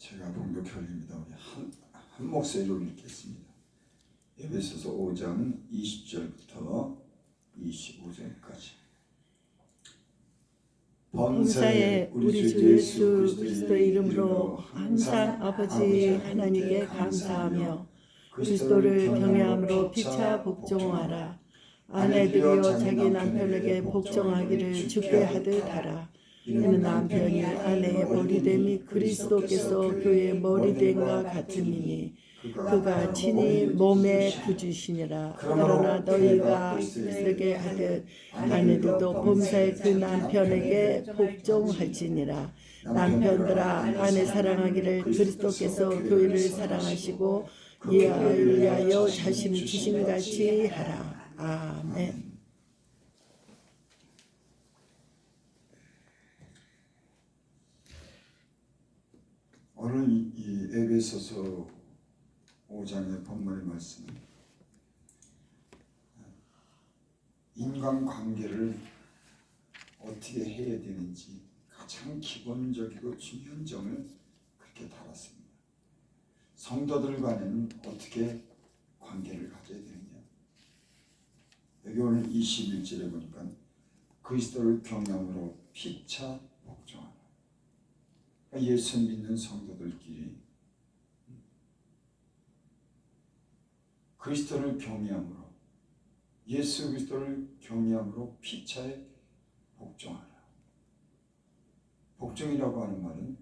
제가 봉독혈입니다. 우리 한 목소리로 읽겠습니다. 에베소서 5장 20절부터 25절까지. 범사에 우리 주 예수 그리스도의 이름으로 항상 아버지 하나님께 감사하며 그리스도를 경외함으로 피차 복종하라. 아내들이여 자기 남편에게 복종하기를 주께 하듯 하라. 이는 남편이 아내의 머리됨이 그리스도께서 교회의 머리됨과 같음이니 그가 친히 몸의 구주시니라. 그러나 너희가 그리스도께 하듯 아내들도 범사에 그 남편에게 복종할지니라. 남편들아 아내 사랑하기를 그리스도께서 교회를 사랑하시고 이를 위하여 자신을 주심같이 하라. 아멘. 오늘 이 에베소서 5장의 본문의 말씀은 인간관계를 어떻게 해야 되는지 가장 기본적이고 중요한 점을 그렇게 다뤘습니다. 성도들 간에는 어떻게 관계를 가져야 되느냐. 여기 오늘 21절에 보니까 그리스도를 경외함으로 피차 복종하라. 그러니까 예수 믿는 성도들끼리 그리스도를 경외함으로, 예수 그리스도를 경외함으로 피차에 복종하라. 복종이라고 하는 말은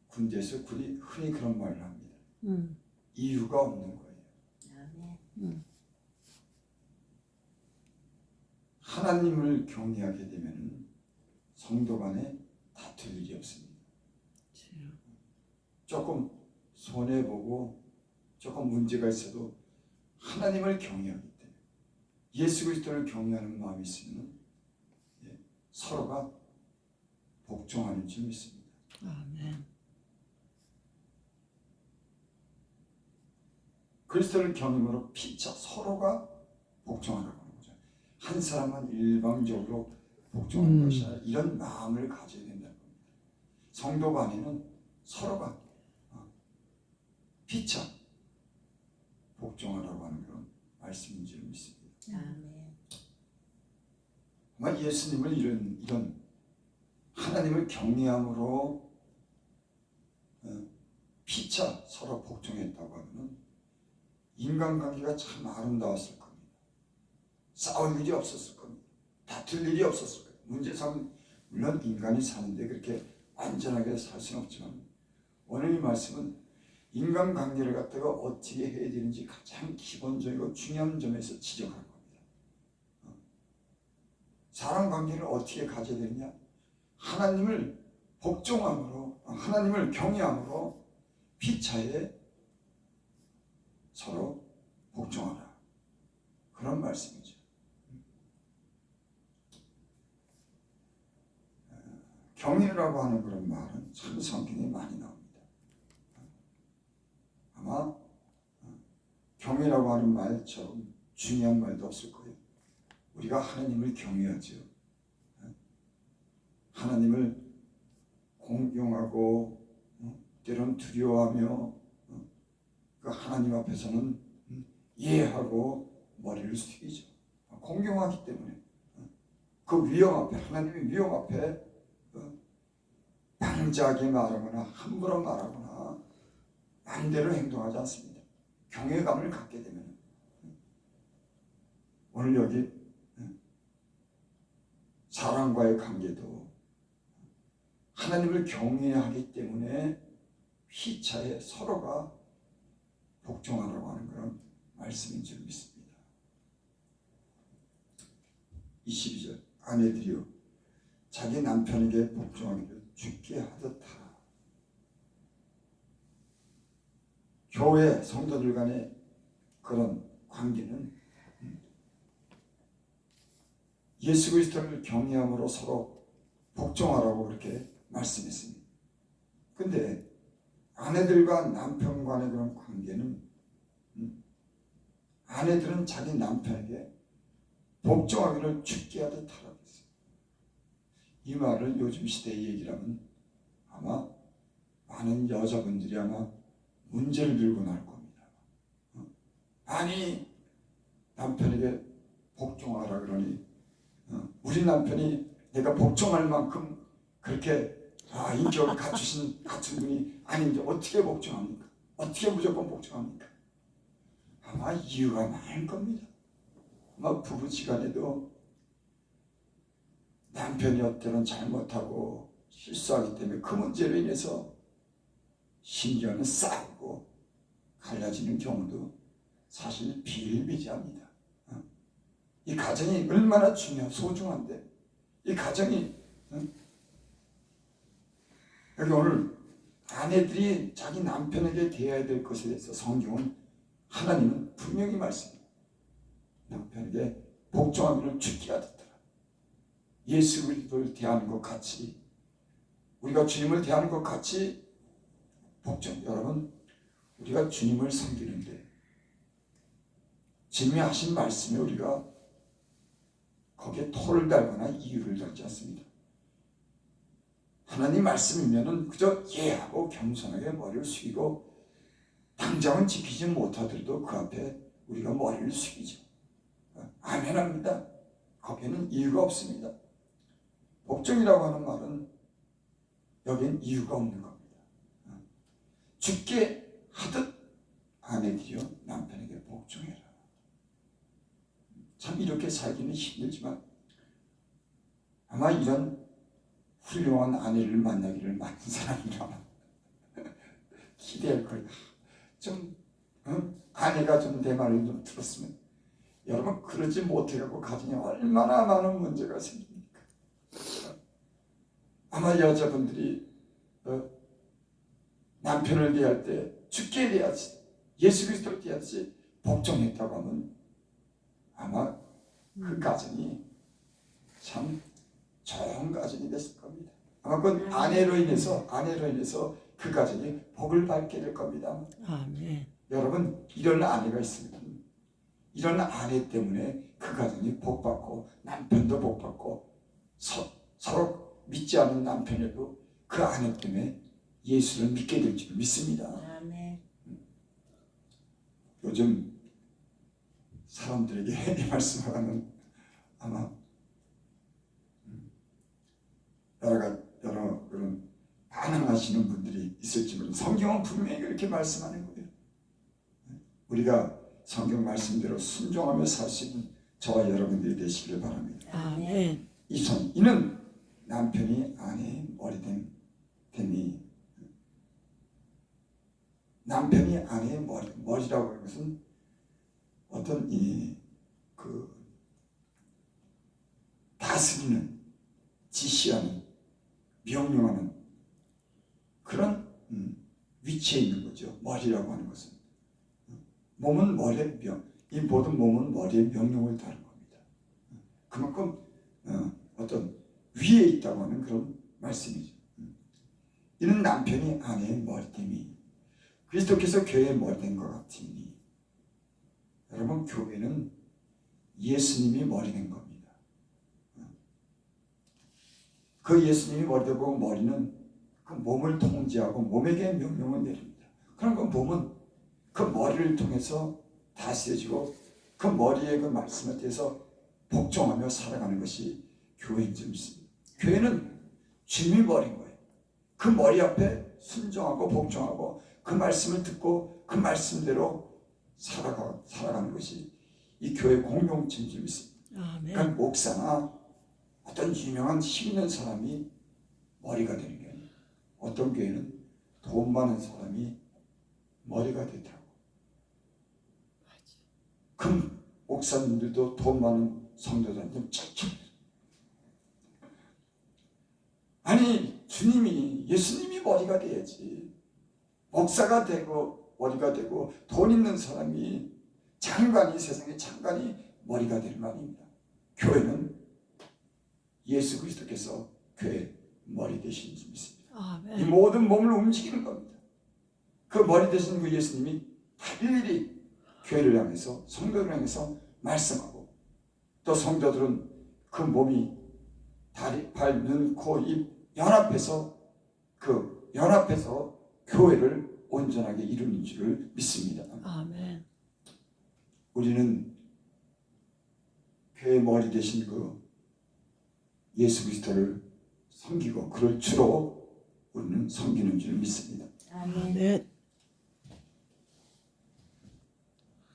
군대에서 흔히 그런 말을 합니다. 이유가 없는 거예요. 하나님을 경외하게 되면 성도 간에 다툴 일이 없습니다. 조금 손해보고 조금 문제가 있어도 하나님을 경외하기 때문에, 예수 그리스도를 경외하는 마음이 있으면 서로가 복종하는 줄 믿습니다. 아멘. 그리스도를 경외함으로 피차 서로가 복종하라고 하는 거죠. 한 사람만 일방적으로 복종하는 것이 아니라 이런 마음을 가져야 된다는 겁니다. 성도 간에는 서로가 피차 복종하라고 하는 그런 말씀인 줄 믿습니다. 아멘. 아마 예수님을 이런 하나님을 경외함으로 피차 서로 복종했다고 하면 인간관계가 참 아름다웠을 겁니다. 싸울 일이 없었을 겁니다. 다툴 일이 없었을 겁니다. 문제삼 물론 인간이 사는데 그렇게 안전하게 살 수는 없지만 오늘 이 말씀은 인간관계를 갖다가 어떻게 해야 되는지 가장 기본적이고 중요한 점에서 지적하는 겁니다. 사람관계를 어떻게 가져야 되느냐? 하나님을 복종함으로, 하나님을 경외함으로 피차에 서로 복종하라. 그런 말씀이죠. 경외라고 하는 그런 말은 참 성경에 많이 나옵니다. 아마 경외라고 하는 말처럼 중요한 말도 없을 거예요. 우리가 하나님을 경외하죠. 하나님을 공경하고 때로는 두려워하며 그 하나님 앞에서는 이해하고 머리를 숙이죠. 공경하기 때문에 그 위험 앞에, 하나님의 위험 앞에 방자하게 말하거나 함부로 말하거나 마음대로 행동하지 않습니다. 경외감을 갖게 되면 오늘 여기 사람과의 관계도 하나님을 경외하기 때문에 피차에 서로가 복종하라고 하는 그런 말씀인 줄 믿습니다. 22절 아내들이여 자기 남편에게 복종하기를 주께 하듯 하라. 교회 성도들 간의 그런 관계는 예수 그리스도를 경외함으로 서로 복종하라고 그렇게 말씀했습니다. 근데 아내들과 남편 간의 그런 관계는 아내들은 자기 남편에게 복종하기를 주께 하듯 하라고 했어요. 이 말을 요즘 시대의 얘기라면 아마 많은 여자분들이 아마 문제를 들고 나올 겁니다. 아니 남편에게 복종하라 그러니 우리 남편이 내가 복종할 만큼 그렇게 인격을 갖춘 분이 아닌데 어떻게 복종합니까? 어떻게 무조건 복종합니까? 아마 이유가 많을 겁니다. 아마 부부지간에도 남편이 어때는 잘못하고 실수하기 때문에 그 문제로 인해서 심지어는 싸우고 갈라지는 경우도 사실 비일비재합니다. 이 가정이 얼마나 소중한데 이 가정이 여기 오늘 아내들이 자기 남편에게 대해야 될 것에 대해서 성경은 하나님은 분명히 말씀합니다. 남편에게 복종하기를 죽게 하듯더라. 예수 그리스도를 대하는 것 같이 우리가 주님을 대하는 것 같이 복종. 여러분 우리가 주님을 섬기는데 주님이 하신 말씀에 우리가 거기에 토를 달거나 이유를 달지 않습니다. 하나님 말씀이면은 그저 예하고 겸손하게 머리를 숙이고 당장은 지키지 못하더라도 그 앞에 우리가 머리를 숙이죠. 아멘합니다. 거기에는 이유가 없습니다. 복종이라고 하는 말은 여기엔 이유가 없는 겁니다. 죽게 하듯 아내들이여 남편에게 복종해라. 참 이렇게 살기는 힘들지만 아마 이런 훌륭한 아내를 만나기를 많은 사람이라면 기대할 거예요. 좀 아내가 좀 내 말을 좀 들었으면. 여러분 그러지 못해갖고 가정에 얼마나 많은 문제가 생깁니까? 아마 여자분들이 남편을 대할 때 죽게 대하지 예수 그리스도를 대하지 복종했다고 하면 아마 그 가정이 참 좋은 가정이 됐을 겁니다. 아마 그 아내로 인해서 그 가정이 복을 받게 될 겁니다. 아멘. 여러분 이런 아내가 있습니다. 이런 아내 때문에 그 가정이 복받고 남편도 복받고 서로 믿지 않는 남편에도 그 아내 때문에 예수를 믿게 될 줄 믿습니다. 아멘. 요즘 사람들에게 이 말씀을 하면 아마 여러 그런 반항하시는 분들이 있을지 모르는 성경은 분명히 그렇게 말씀하는 거예요. 우리가 성경 말씀대로 순종하며 살 수 있는 저와 여러분들이 되시길 바랍니다. 아멘. 이는 남편이 아내의 머리됨이 남편이 아내의 머리라고 하는 것은 어떤 다스리는 지시하는 명령하는 그런 위치에 있는 거죠. 머리라고 하는 것은 몸은 머리의 이 모든 몸은 머리의 명령을 따르는 겁니다. 그만큼 어떤 위에 있다고 하는 그런 말씀이죠. 이는 남편이 아내의 머리됨이 그리스도께서 교회의 머리된 것 같으니 여러분 교회는 예수님이 머리된 겁니다. 그 예수님이 머리되고 머리는 그 몸을 통제하고 몸에게 명령을 내립니다. 그럼 그 몸은 그 머리를 통해서 다스려지고 그 머리의 그 말씀에 대해서 복종하며 살아가는 것이 교회인 줄 믿습니다. 교회는 주님이 머리인 거예요. 그 머리 앞에 순종하고 복종하고 그 말씀을 듣고 그 말씀대로 살아가는 것이 이 교회 공동체인 줄 믿습니다. 아멘. 그러니까 목사나 어떤 유명한 힘 있는 사람이 머리가 되는 게 아니에요. 어떤 교회는 돈 많은 사람이 머리가 되더라고. 큰 목사님들도 돈 많은 성도들한테 척척. 아니 주님이 예수님이 머리가 돼야지. 목사가 되고 머리가 되고 돈 있는 사람이 장관이 세상의 장관이 머리가 될 말입니다. 교회는 예수 그리스도께서 교회 머리 되신 줄 믿습니다. 아멘. 이 모든 몸을 움직이는 겁니다. 그 머리 되신 그 예수님이 일일이 교회를 향해서 성도를 향해서 말씀하고 또 성도들은 그 몸이 다리, 발, 눈, 코, 입 연합해서 교회를 온전하게 이루는 줄을 믿습니다. 아멘. 우리는 교회 머리 대신 그 예수 그리스도를 섬기고 그를 주로 우리는 섬기는 줄 믿습니다. 아멘.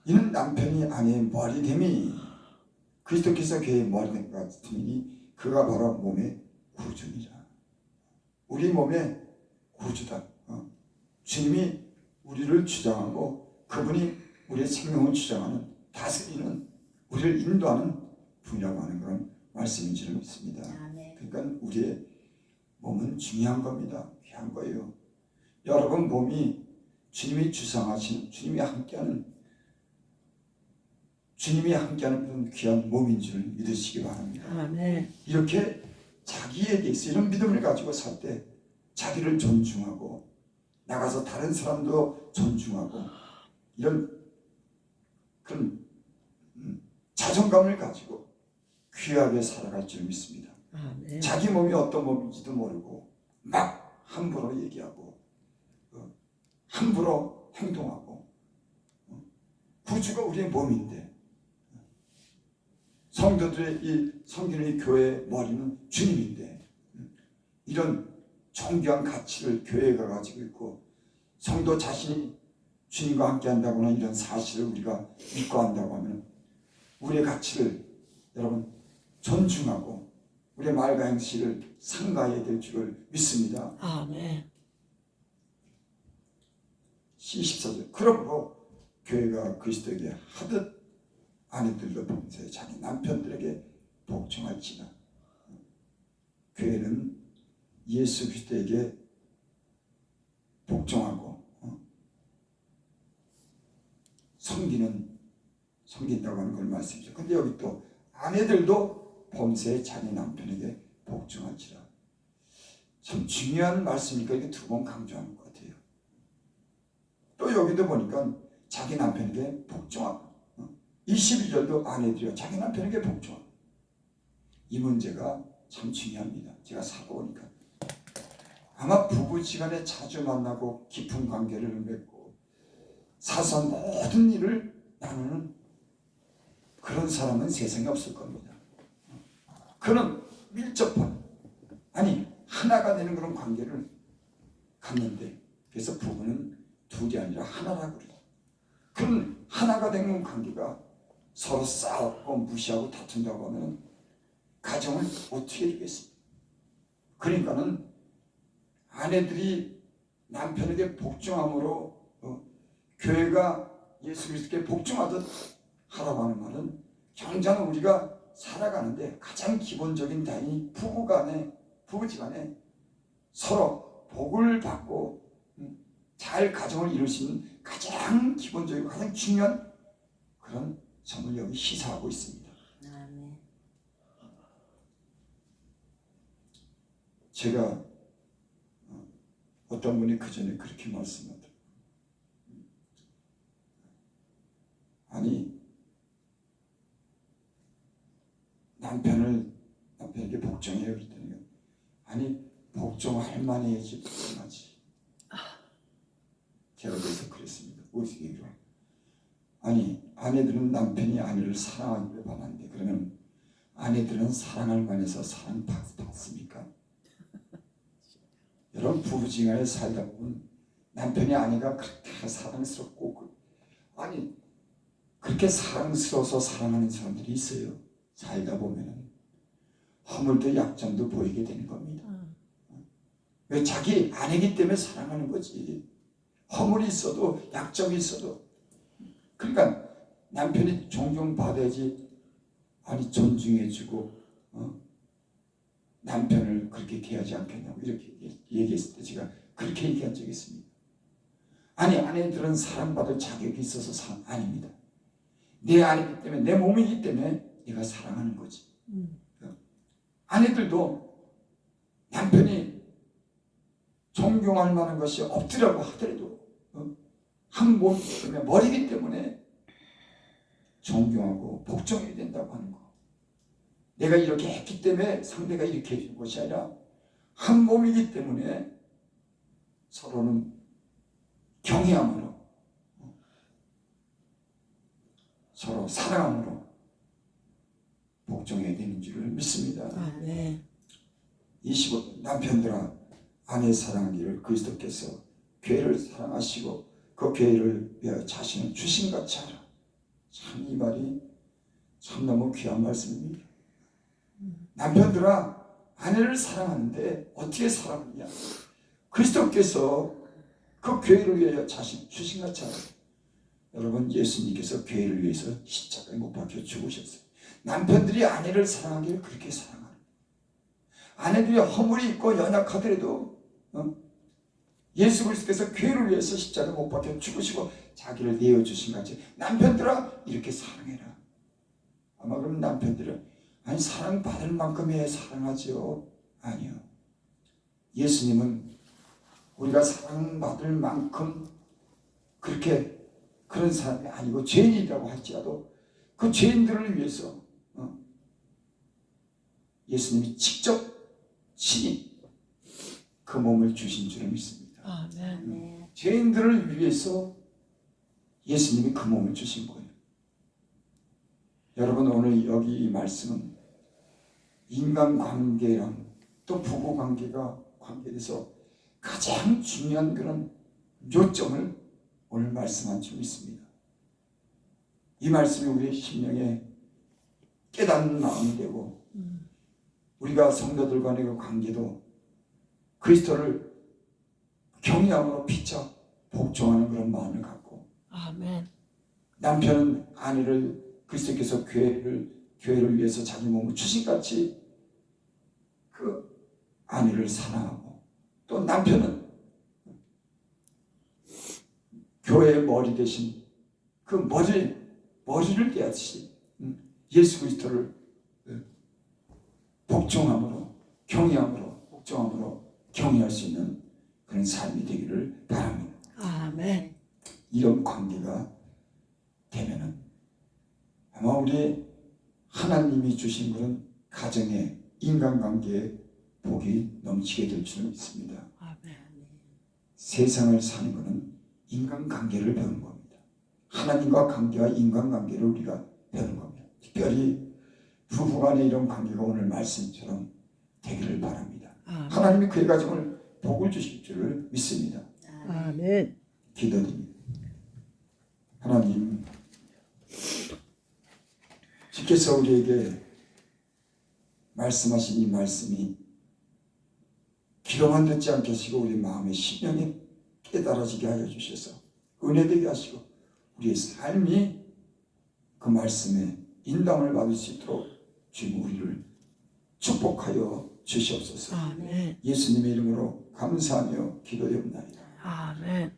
이는 남편이 아내의 머리됨이 그리스도께서 교회의 머리됨 같으니 그가 바로 몸의 구주니라. 우리 몸의 구주다. 주님이 우리를 주장하고 그분이 우리의 생명을 주장하는 다스리는 우리를 인도하는 분이라고 하는 그런 말씀인 줄 믿습니다. 그러니까 우리의 몸은 중요한 겁니다. 귀한 거예요. 여러분 몸이 주님이 주장하시는 주님이 함께하는 그런 귀한 몸인 줄 믿으시기 바랍니다. 아멘. 이렇게 자기에 대해서 이런 믿음을 가지고 살 때 자기를 존중하고 나가서 다른 사람도 존중하고 이런 그런 자존감을 가지고 귀하게 살아갈 줄 믿습니다. 아멘. 자기 몸이 어떤 몸인지도 모르고 막 함부로 얘기하고 함부로 행동하고 구주가 우리의 몸인데 성도들의 이 섬기는 이 교회의 머리는 주님인데 이런 존귀한 가치를 교회가 가지고 있고 성도 자신이 주님과 함께 한다거나 이런 사실을 우리가 믿고 한다고 하면 우리의 가치를 여러분 존중하고 우리의 말과 행실을 상가해야 될 줄을 믿습니다. 아멘. 14절 그러므로 교회가 그리스도에게 하듯 아내들도 평소에 자기 남편들에게 복종할지나. 교회는 예수 그리스도에게 복종하고 섬긴다고 하는 걸 말씀이죠. 근데 여기 또 아내들도 범사에 자기 남편에게 복종할지라. 참 중요한 말씀이니까 이게 두 번 강조하는 것 같아요. 또 여기도 보니까 자기 남편에게 복종하고 22절도 아내들이요 자기 남편에게 복종하고 이 문제가 참 중요합니다. 제가 살아보니까 아마 부부지간에 자주 만나고 깊은 관계를 맺고 사소한 모든 일을 나누는 그런 사람은 세상에 없을 겁니다. 그는 밀접한 하나가 되는 그런 관계를 갖는데 그래서 부부는 둘이 아니라 하나라고 그래요. 그런 하나가 되는 관계가 서로 싸우고 무시하고 다툰다고 하면 가정을 어떻게 이루겠습니까? 그러니까는 아내들이 남편에게 복종함으로 교회가 예수 그리스도께 복종하듯 하라고 하는 말은 당장 우리가 살아가는데 가장 기본적인 다인이 부부지간에 서로 복을 받고 잘 가정을 이룰 수 있는 가장 기본적이고 가장 중요한 그런 점을 여기 시사하고 있습니다. 아멘. 제가 어떤 분이 그 전에 그렇게 말씀하더라고요. 남편에게 복종해요 그랬더니 복종할 만해야지 복종하지. 제가 그래서 그랬습니다. 우스개로 아내들은 남편이 아내를 사랑하기를 바라는데 그러면 아내들은 사랑할 만해서 사랑받습니까? 여러분 부부지간에 살다 보면 남편이 아내가 그렇게 사랑스럽고 그렇게 사랑스러워서 사랑하는 사람들이 있어요. 살다 보면은 허물도 약점도 보이게 되는 겁니다. 왜 자기 아내기 때문에 사랑하는 거지. 허물이 있어도 약점이 있어도 그러니까 남편이 존경받아야지 존중해주고 남편을 그렇게 대하지 않겠냐고 이렇게 얘기했을 때 제가 그렇게 얘기한 적이 있습니다. 아내들은 사랑받을 자격이 있어서 아닙니다. 내 아내이기 때문에 내 몸이기 때문에 내가 사랑하는 거지. 아내들도 남편이 존경할 만한 것이 없더라고 하더라도 한 몸 때문에 머리이기 때문에 존경하고 복종해야 된다고 하는 거. 내가 이렇게 했기 때문에 상대가 이렇게 해준 것이 아니라 한 몸이기 때문에 서로는 경외함으로 서로 사랑함으로 복종해야 되는 줄을 믿습니다. 아멘. 25 남편들아 아내 사랑하기를 그리스도께서 교회를 사랑하시고 그 교회를 위하여 자신을 주신같이 하라. 참 이 말이 참 너무 귀한 말씀입니다. 남편들아 아내를 사랑하는데 어떻게 사랑하느냐? 그리스도께서 그 교회를 위하여 자신 주신같이 하라. 여러분 예수님께서 교회를 위해서 십자가에 못 박혀 죽으셨어요. 남편들이 아내를 사랑하기를 그렇게 사랑하는 아내들이 허물이 있고 연약하더라도 예수 그리스도께서 교회를 위해서 십자가에 못 박혀 죽으시고 자기를 내어주신 같이 남편들아 이렇게 사랑해라. 아마 그럼 남편들은 아니 사랑받을 만큼의 사랑하죠? 아니요. 예수님은 우리가 사랑받을 만큼 그렇게 그런 사람이 아니고 죄인이라고 할지라도 그 죄인들을 위해서 예수님이 직접 친히 그 몸을 주신 줄을 믿습니다. 아멘. 죄인들을 위해서 예수님이 그 몸을 주신 거예요. 여러분 오늘 여기 이 말씀은 인간관계랑 또 부부관계가 관계돼서 가장 중요한 그런 요점을 오늘 말씀한 줄 믿습니다. 이 말씀이 우리의 심령에 깨닫는 마음이 되고 우리가 성도들 간의 그 관계도 그리스도를 경외함으로 피차 복종하는 그런 마음을 갖고 아멘. 남편은 아내를 그리스도께서 교회를 위해서 자기 몸을 주신같이 그 아내를 사랑하고 또 남편은 교회의 머리 대신 그 머리를 대하듯이 예수 그리스도를 복종함으로 경외함으로 복종함으로 경외할 수 있는 그런 삶이 되기를 바랍니다. 아멘. 이런 관계가 되면은 아마 우리 하나님이 주신 그런 가정의 인간관계에 복이 넘치게 될 줄 믿습니다. 아멘. 세상을 사는 것은 인간관계를 배우는 겁니다. 하나님과 관계와 인간관계를 우리가 배우는 겁니다. 특별히 부부간의 이런 관계가 오늘 말씀처럼 되기를 바랍니다. 아멘. 하나님이 그의 가정을 복을 주실 줄을 믿습니다. 아멘. 기도드립니다. 하나님 주께서 우리에게 말씀하신 이 말씀이 귀로만 듣지 않게 하시고 우리 마음의 심령에 깨달아지게 하여 주셔서 은혜되게 하시고 우리의 삶이 그 말씀에 인당을 받을 수 있도록 주님 우리를 축복하여 주시옵소서. 아멘. 예수님의 이름으로 감사하며 기도드립니다. 아멘.